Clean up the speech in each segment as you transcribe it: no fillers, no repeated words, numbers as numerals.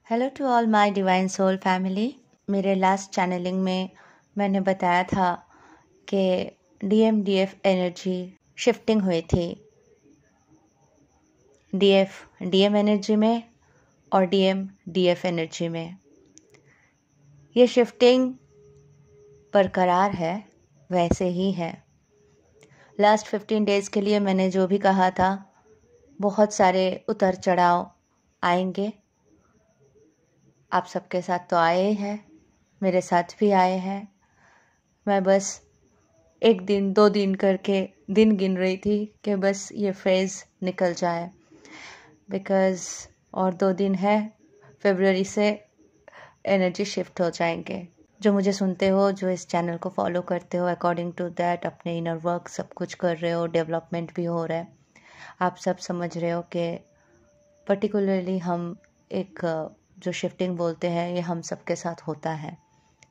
Hello to all my divine soul family. मेरे last channelling में मैंने बताया था कि डीएफ एनर्जी शिफ्टिंग हुई थी। डीएम एनर्जी में और डीएफ एनर्जी में। ये शिफ्टिंग बरकरार है, वैसे ही है। लास्ट 15 डेज़ के लिए मैंने जो भी कहा था, बहुत सारे उतर चढ़ाव आएंगे। आप सबके साथ तो आए हैं, मेरे साथ भी आए हैं। मैं बस 1 दिन 2 दिन करके दिन गिन रही थी कि बस ये फेज़ निकल जाए, बिकॉज़ और 2 दिन है, फरवरी से एनर्जी शिफ्ट हो जाएंगे। जो मुझे सुनते हो, जो इस चैनल को फॉलो करते हो, अकॉर्डिंग टू दैट अपने इनर वर्क सब कुछ कर रहे हो, डेवलपमेंट भी हो रहा है। आप सब समझ रहे हो कि पर्टिकुलरली हम एक जो शिफ्टिंग बोलते हैं, ये हम सबके साथ होता है।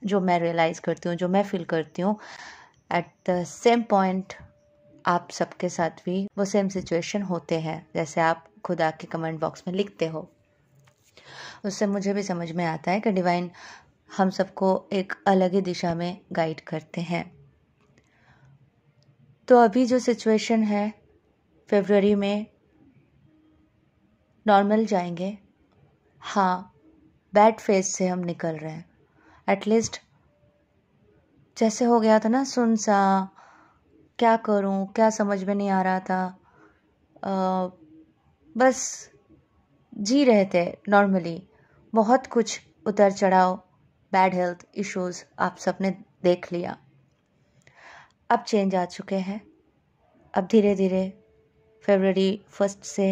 जो मैं रियलाइज़ करती हूँ, जो मैं फील करती हूँ, एट द सेम पॉइंट आप सबके साथ भी वो सेम सिचुएशन होते हैं। जैसे आप खुद आके कमेंट बॉक्स में लिखते हो, उससे मुझे भी समझ में आता है कि डिवाइन हम सबको एक अलग ही दिशा में गाइड करते हैं। तो अभी जो सिचुएशन है, फरवरी में नॉर्मल जाएंगे। हाँ, बैड फेज से हम निकल रहे हैं। एटलीस्ट जैसे हो गया था ना सुनसा, क्या करूं, क्या समझ में नहीं आ रहा था। बस जी रहे थे नॉर्मली। बहुत कुछ उतर चढ़ाव, बैड हेल्थ इश्यूज आप सबने देख लिया। अब चेंज आ चुके हैं। अब धीरे धीरे फरवरी 1 से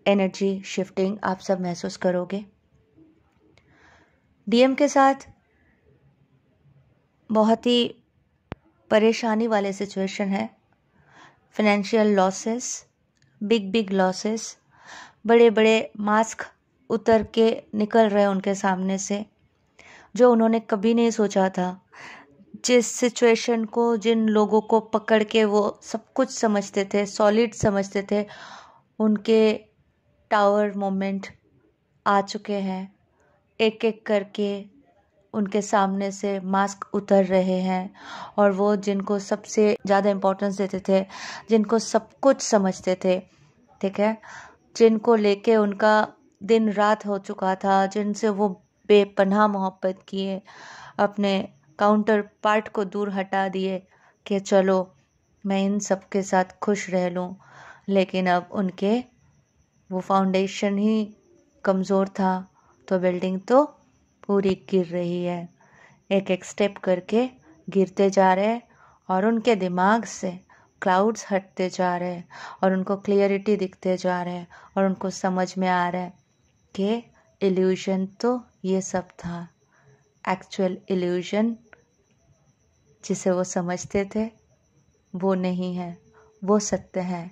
एनर्जी शिफ्टिंग आप सब महसूस करोगे। डीएम के साथ बहुत ही परेशानी वाले सिचुएशन है। फाइनेंशियल लॉसेस, बिग लॉसेस, बड़े बड़े मास्क उतर के निकल रहे उनके सामने से, जो उन्होंने कभी नहीं सोचा था। जिस सिचुएशन को, जिन लोगों को पकड़ के वो सब कुछ समझते थे, सॉलिड समझते थे, उनके टावर मोमेंट आ चुके हैं। एक एक करके उनके सामने से मास्क उतर रहे हैं, और वो जिनको सबसे ज़्यादा इम्पोर्टेंस देते थे, जिनको सब कुछ समझते थे, ठीक है, जिनको लेके उनका दिन रात हो चुका था, जिनसे वो बेपनाह मोहब्बत किए, अपने काउंटर पार्ट को दूर हटा दिए कि चलो मैं इन सब के साथ खुश रह लूँ। लेकिन अब उनके वो फाउंडेशन ही कमज़ोर था, तो बिल्डिंग तो पूरी गिर रही है। एक एक स्टेप करके गिरते जा रहे हैं, और उनके दिमाग से क्लाउड्स हटते जा रहे हैं, और उनको क्लियरिटी दिखते जा रहे हैं, और उनको समझ में आ रहा है कि इल्यूजन तो ये सब था। एक्चुअल इल्यूजन जिसे वो समझते थे वो नहीं है, वो सत्य है।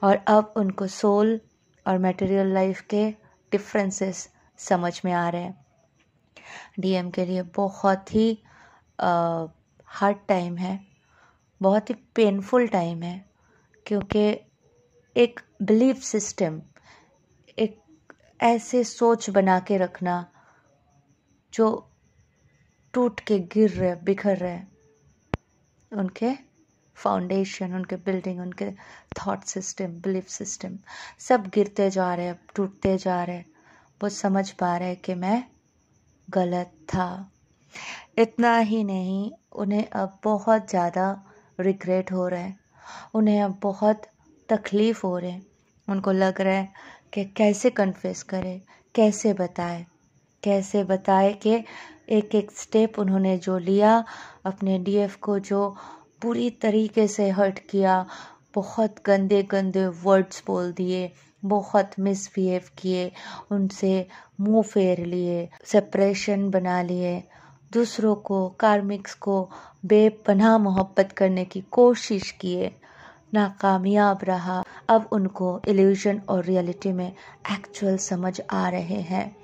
और अब उनको सोल और मटेरियल लाइफ के डिफरेंसेस समझ में आ रहे हैं। डीएम के लिए बहुत ही हार्ड टाइम है, बहुत ही पेनफुल टाइम है, क्योंकि एक बिलीफ सिस्टम, एक ऐसे सोच बना के रखना जो टूट के गिर रहे, बिखर रहे, उनके फाउंडेशन, उनके बिल्डिंग, उनके थॉट सिस्टम, बिलीफ सिस्टम सब गिरते जा रहे हैं, टूटते जा रहे हैं। वो समझ पा रहे हैं कि मैं गलत था। इतना ही नहीं, उन्हें अब बहुत ज़्यादा रिग्रेट हो रहा है, उन्हें अब बहुत तकलीफ़ हो रहे हैं। उनको लग रहा है कि कैसे कन्फेस करें, कैसे बताए कि एक एक स्टेप उन्होंने जो लिया, अपने डीएफ को जो पूरी तरीके से हर्ट किया, बहुत गंदे गंदे वर्ड्स बोल दिए, बहुत मिसबिहेव किए, उनसे मुंह फेर लिए, सेपरेशन बना लिए, दूसरों को, कार्मिक्स को बेपनाह मोहब्बत करने की कोशिश किए, नाकामयाब रहा। अब उनको इल्यूजन और रियलिटी में एक्चुअल समझ आ रहे हैं,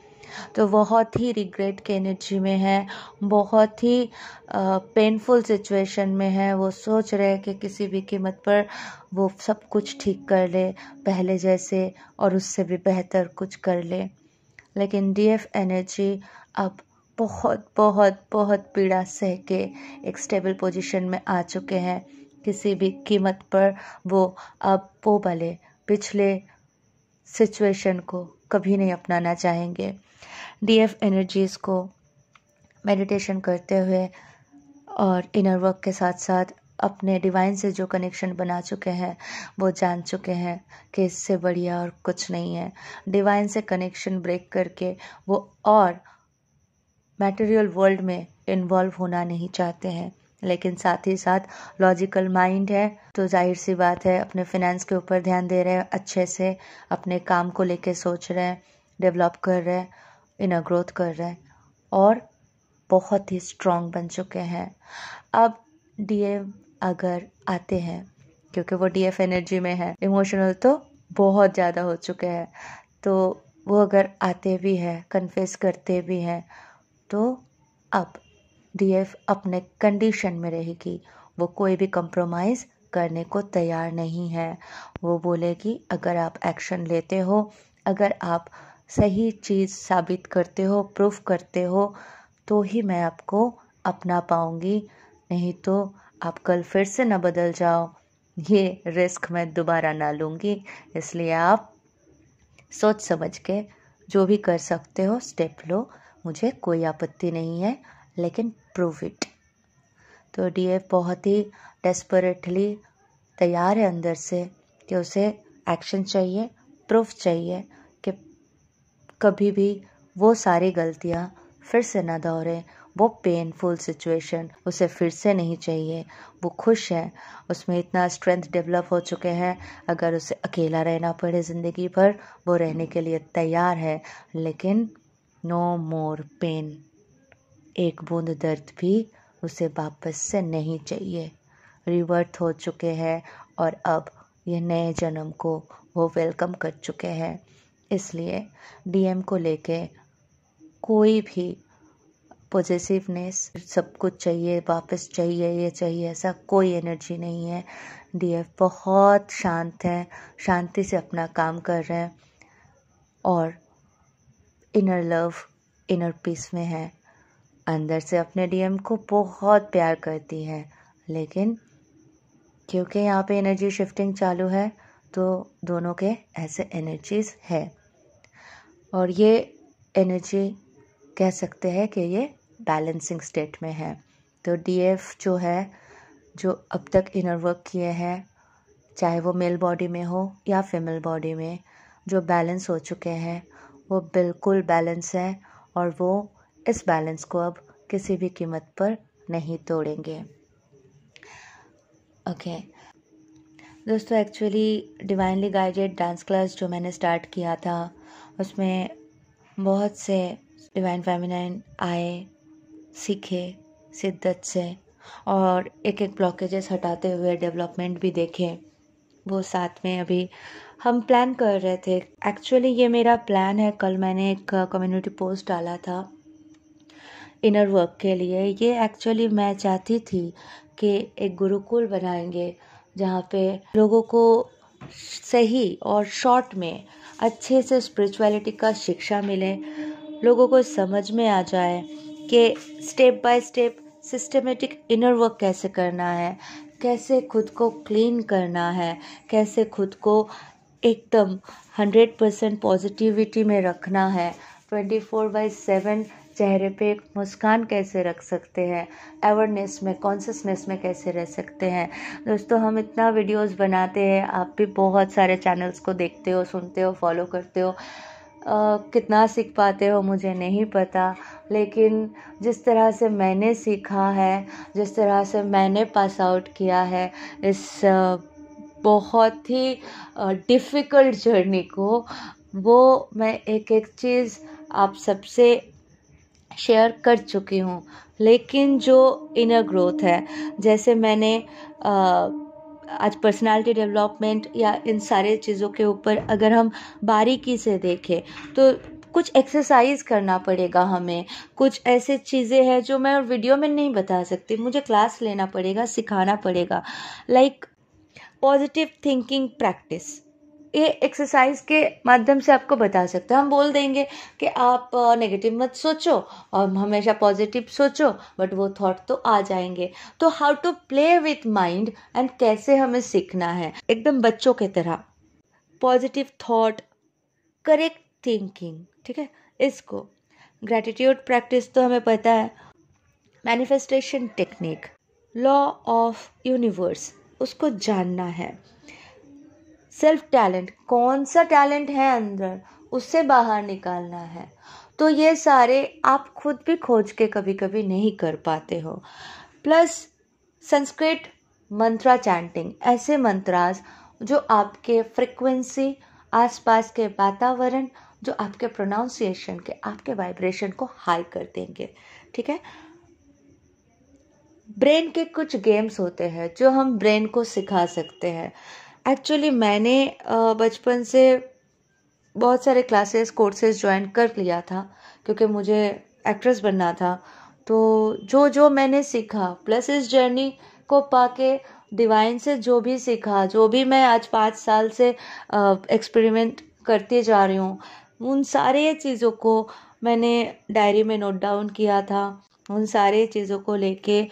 तो बहुत ही रिग्रेट के एनर्जी में है, बहुत ही पेनफुल सिचुएशन में है। वो सोच रहे हैं कि किसी भी कीमत पर वो सब कुछ ठीक कर ले, पहले जैसे और उससे भी बेहतर कुछ कर ले। लेकिन डीएफ एनर्जी अब बहुत बहुत बहुत पीड़ा सह के एक स्टेबल पोजीशन में आ चुके हैं। किसी भी कीमत पर वो अब वो वाले पिछले सिचुएशन को कभी नहीं अपनाना चाहेंगे। डीएफ एनर्जीज को मेडिटेशन करते हुए और इनर वर्क के साथ साथ अपने डिवाइन से जो कनेक्शन बना चुके हैं वो जान चुके हैं कि इससे बढ़िया और कुछ नहीं है। डिवाइन से कनेक्शन ब्रेक करके वो और मटेरियल वर्ल्ड में इन्वॉल्व होना नहीं चाहते हैं, लेकिन साथ ही साथ लॉजिकल माइंड है तो जाहिर सी बात है अपने फिनेंस के ऊपर ध्यान दे रहे हैं, अच्छे से अपने काम को लेके सोच रहे हैं, डेवलप कर रहे हैं, इनर ग्रोथ कर रहे हैं और बहुत ही स्ट्रॉन्ग बन चुके हैं। अब डीएफ अगर आते हैं, क्योंकि वो डीएफ एनर्जी में है, इमोशनल तो बहुत ज़्यादा हो चुके हैं, तो वो अगर आते भी हैं, कन्फेस करते भी हैं, तो अब डीएफ अपने कंडीशन में रहेगी। वो कोई भी कंप्रोमाइज़ करने को तैयार नहीं है। वो बोलेगी अगर आप एक्शन लेते हो, अगर आप सही चीज़ साबित करते हो, प्रूफ करते हो, तो ही मैं आपको अपना पाऊँगी, नहीं तो आप कल फिर से न बदल जाओ, ये रिस्क मैं दोबारा ना लूँगी। इसलिए आप सोच समझ के जो भी कर सकते हो स्टेप लो, मुझे कोई आपत्ति नहीं है, लेकिन प्रूव इट। तो डीएफ बहुत ही डेस्परेटली तैयार है अंदर से कि उसे एक्शन चाहिए, प्रूफ चाहिए कि कभी भी वो सारी गलतियाँ फिर से ना दोहरे, वो पेनफुल सिचुएशन उसे फिर से नहीं चाहिए। वो खुश है, उसमें इतना स्ट्रेंथ डेवलप हो चुके हैं, अगर उसे अकेला रहना पड़े ज़िंदगी भर वो रहने के लिए तैयार है, लेकिन नो मोर पेन, एक बूंद दर्द भी उसे वापस से नहीं चाहिए। रिवर्ट हो चुके हैं और अब ये नए जन्म को वो वेलकम कर चुके हैं। इसलिए डीएम को लेके कोई भी पॉजिटिवनेस, सब कुछ चाहिए, वापस चाहिए, ये चाहिए, ऐसा कोई एनर्जी नहीं है। डीएफ बहुत शांत है, शांति से अपना काम कर रहे हैं और इनर लव, इनर पीस में है। अंदर से अपने डीएम को बहुत प्यार करती है, लेकिन क्योंकि यहाँ पे एनर्जी शिफ्टिंग चालू है तो दोनों के ऐसे एनर्जीज है और ये एनर्जी कह सकते हैं कि ये बैलेंसिंग स्टेट में है। तो डीएफ जो है, जो अब तक इनर वर्क किए हैं, चाहे वो मेल बॉडी में हो या फीमेल बॉडी में, जो बैलेंस हो चुके हैं वो बिल्कुल बैलेंस है और वो इस बैलेंस को अब किसी भी कीमत पर नहीं तोड़ेंगे। ओके दोस्तों, actually divinely guided dance class जो मैंने स्टार्ट किया था उसमें बहुत से डिवाइन फेमिनाइन आए, सीखे शिद्दत से और एक एक ब्लॉकेजेस हटाते हुए डेवलपमेंट भी देखे। वो साथ में अभी हम प्लान कर रहे थे। एक्चुअली ये मेरा प्लान है, कल मैंने एक कम्युनिटी पोस्ट डाला था इनर वर्क के लिए। ये एक्चुअली मैं चाहती थी कि एक गुरुकुल बनाएंगे जहाँ पे लोगों को सही और शॉर्ट में अच्छे से स्पिरिचुअलिटी का शिक्षा मिले, लोगों को समझ में आ जाए कि step by step systematic inner work कैसे करना है, कैसे खुद को क्लीन करना है, कैसे खुद को एकदम 100% पॉजिटिविटी में रखना है, 24/7 चेहरे पे एक मुस्कान कैसे रख सकते हैं, अवेयरनेस में, कॉन्शियसनेस में कैसे रह सकते हैं। दोस्तों, हम इतना वीडियोस बनाते हैं, आप भी बहुत सारे चैनल्स को देखते हो, सुनते हो, फॉलो करते हो, कितना सीख पाते हो मुझे नहीं पता, लेकिन जिस तरह से मैंने सीखा है, जिस तरह से मैंने पास आउट किया है इस बहुत ही डिफ़िकल्ट जर्नी को, वो मैं एक एक चीज़ आप सबसे शेयर कर चुकी हूँ। लेकिन जो इनर ग्रोथ है, जैसे मैंने आज पर्सनालिटी डेवलपमेंट या इन सारे चीज़ों के ऊपर अगर हम बारीकी से देखें तो कुछ एक्सरसाइज करना पड़ेगा हमें, कुछ ऐसे चीज़ें हैं जो मैं वीडियो में नहीं बता सकती, मुझे क्लास लेना पड़ेगा, सिखाना पड़ेगा। लाइक पॉजिटिव थिंकिंग प्रैक्टिस, ये एक्सरसाइज के माध्यम से आपको बता सकते हैं। हम बोल देंगे कि आप नेगेटिव मत सोचो और हमेशा पॉजिटिव सोचो, बट वो थॉट तो आ जाएंगे। तो how to play with mind and कैसे हमें सीखना है, एकदम बच्चों की तरह। पॉजिटिव थॉट, करेक्ट थिंकिंग, ठीक है। इसको ग्रैटिट्यूड प्रैक्टिस तो हमें पता है। Manifestation technique, law of universe, उसको जानना है। सेल्फ टैलेंट, कौन सा टैलेंट है अंदर, उससे बाहर निकालना है। तो ये सारे आप खुद भी खोज के कभी कभी नहीं कर पाते हो। प्लस संस्कृत मंत्रा चैंटिंग, ऐसे मंत्रास जो आपके फ्रिक्वेंसी, आसपास के वातावरण, जो आपके प्रोनाउंसिएशन के, आपके वाइब्रेशन को हाई कर देंगे, ठीक है। ब्रेन के कुछ गेम्स होते हैं जो हम ब्रेन को सिखा सकते हैं। एक्चुअली मैंने बचपन से बहुत सारे क्लासेस, कोर्सेज ज्वाइन कर लिया था क्योंकि मुझे एक्ट्रेस बनना था। तो जो जो मैंने सीखा, प्लस इस जर्नी को पाके डिवाइन से जो भी सीखा, जो भी मैं आज 5 साल से एक्सपेरिमेंट करती जा रही हूँ, उन सारे चीज़ों को मैंने डायरी में नोट डाउन किया था। उन सारे चीज़ों को लेके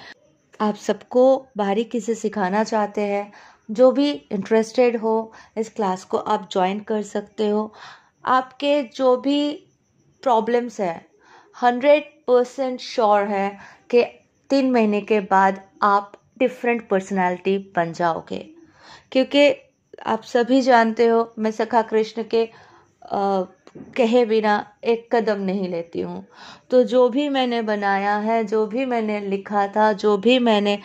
आप सबको बारीकी से सिखाना चाहते हैं। जो भी इंटरेस्टेड हो इस क्लास को आप ज्वाइन कर सकते हो। आपके जो भी प्रॉब्लम्स है 100% श्योर है कि 3 महीने के बाद आप डिफरेंट पर्सनालिटी बन जाओगे। क्योंकि आप सभी जानते हो मैं सखा कृष्ण के कहे बिना एक कदम नहीं लेती हूँ। तो जो भी मैंने बनाया है, जो भी मैंने लिखा था, जो भी मैंने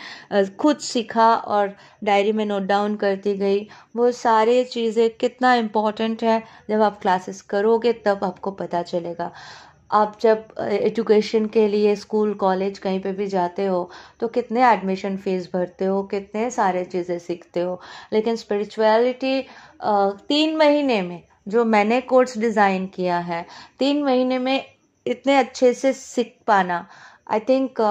खुद सीखा और डायरी में नोट डाउन करती गई, वो सारी चीज़ें कितना इम्पोर्टेंट है जब आप क्लासेस करोगे तब आपको पता चलेगा। आप जब एजुकेशन के लिए स्कूल, कॉलेज कहीं पे भी जाते हो तो कितने एडमिशन फीस भरते हो, कितने सारे चीज़ें सीखते हो। लेकिन स्पिरिचुअलिटी 3 महीने में, जो मैंने कोर्स डिज़ाइन किया है, 3 महीने में इतने अच्छे से सीख पाना, आई थिंक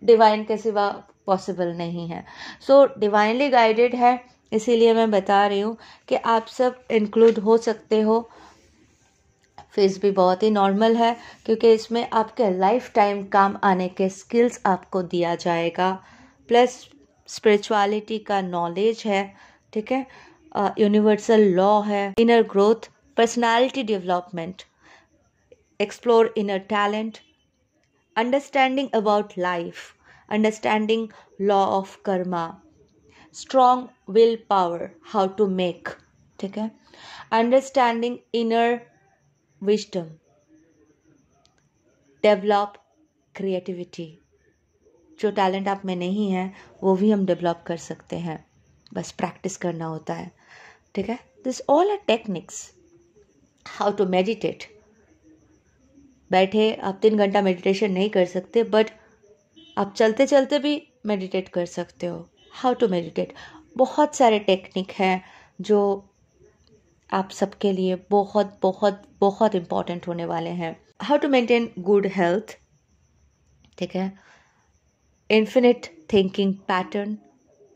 डिवाइन के सिवा पॉसिबल नहीं है। सो डिवाइनली गाइडेड है, इसीलिए मैं बता रही हूँ कि आप सब इंक्लूड हो सकते हो। फीस भी बहुत ही नॉर्मल है क्योंकि इसमें आपके लाइफ टाइम काम आने के स्किल्स आपको दिया जाएगा। प्लस स्पिरिचुअलिटी का नॉलेज है, ठीक है। यूनिवर्सल लॉ है, inner growth, personality development, explore inner talent, understanding about life, understanding law of karma, strong will power, how to make, ठीक है, understanding inner wisdom, develop creativity. जो टैलेंट आप में नहीं है वो भी हम डेवलप कर सकते हैं, बस प्रैक्टिस करना होता है, ठीक है। This all are techniques. How to meditate, बैठे आप 3 घंटा मेडिटेशन नहीं कर सकते, बट आप चलते चलते भी मेडिटेट कर सकते हो। हाउ टू मेडिटेट, बहुत सारे टेक्निक हैं जो आप सबके लिए बहुत बहुत बहुत इम्पॉर्टेंट होने वाले हैं। How to maintain good health, ठीक है। Infinite thinking pattern,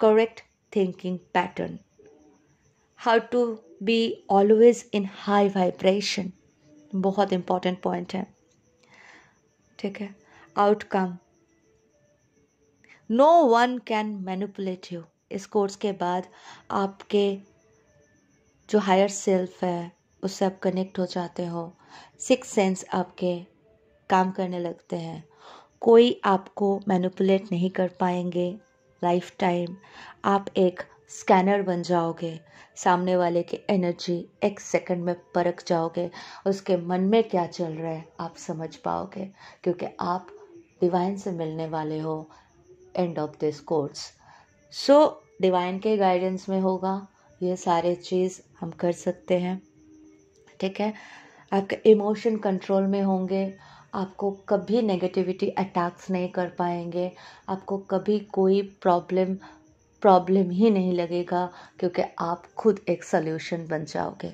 correct thinking pattern, how to be always in high vibration, बहुत इम्पॉर्टेंट पॉइंट है, ठीक है। Outcome, no one can manipulate you. इस कोर्स के बाद आपके जो हायर सेल्फ है उससे आप कनेक्ट हो जाते हो। 6 सेंस आपके काम करने लगते हैं। कोई आपको मैनिपुलेट नहीं कर पाएंगे लाइफ टाइम। आप एक स्कैनर बन जाओगे, सामने वाले की एनर्जी 1 सेकंड में परख जाओगे, उसके मन में क्या चल रहा है आप समझ पाओगे, क्योंकि आप डिवाइन से मिलने वाले हो end of this course. So divine के गाइडेंस में होगा, ये सारे चीज़ हम कर सकते हैं, ठीक है। आपके इमोशन कंट्रोल में होंगे, आपको कभी नेगेटिविटी अटैक्स नहीं कर पाएंगे, आपको कभी कोई प्रॉब्लम ही नहीं लगेगा, क्योंकि आप खुद एक सल्यूशन बन जाओगे।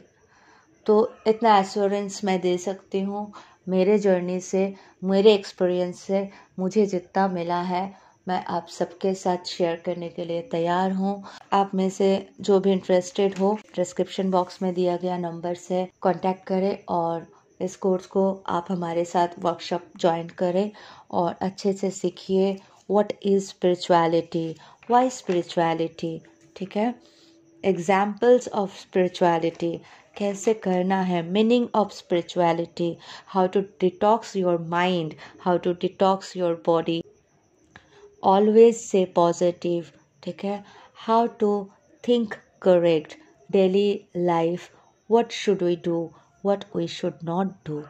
तो इतना एश्योरेंस मैं दे सकती हूँ। मेरे जर्नी से, मेरे एक्सपीरियंस से मुझे जितना मिला है मैं आप सबके साथ शेयर करने के लिए तैयार हूँ। आप में से जो भी इंटरेस्टेड हो, डिस्क्रिप्शन बॉक्स में दिया गया नंबर से कांटेक्ट करें और इस कोर्स को आप हमारे साथ वर्कशॉप ज्वाइन करें और अच्छे से सीखिए what is spirituality, why spirituality, ठीक है, एग्जाम्पल्स ऑफ स्पिरिचुअलिटी, कैसे करना है, meaning of spirituality, how to detox your mind, how to detox your body, always से पॉजिटिव, ठीक है, how to think correct, daily life, what should we do, what we should not do,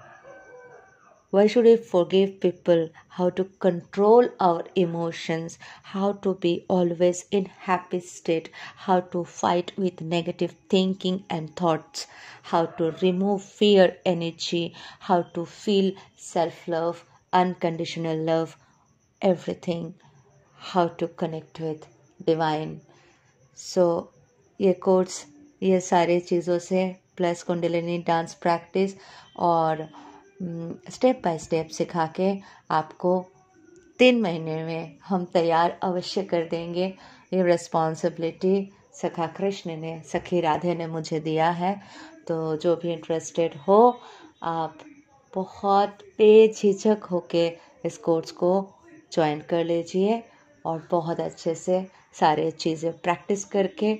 why should we forgive people, how to control our emotions, how to be always in happy state, how to fight with negative thinking and thoughts, how to remove fear energy, how to feel self love, unconditional love, everything, how to connect with divine. So ये course ये सारी चीज़ों से plus kundalini dance practice और step by step सिखा के आपको 3 महीने में हम तैयार अवश्य कर देंगे। ये रिस्पॉन्सिबिलिटी सखा कृष्ण ने, सखी राधे ने मुझे दिया है। तो जो भी इंटरेस्टेड हो, आप बहुत बेझिझक होके इस कोर्स को ज्वाइन कर लीजिए और बहुत अच्छे से सारे चीज़ें प्रैक्टिस करके,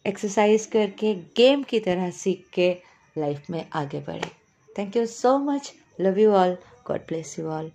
एक्सरसाइज करके, गेम की तरह सीख के लाइफ में आगे बढ़े। Thank you so much. Love you all. God bless you all.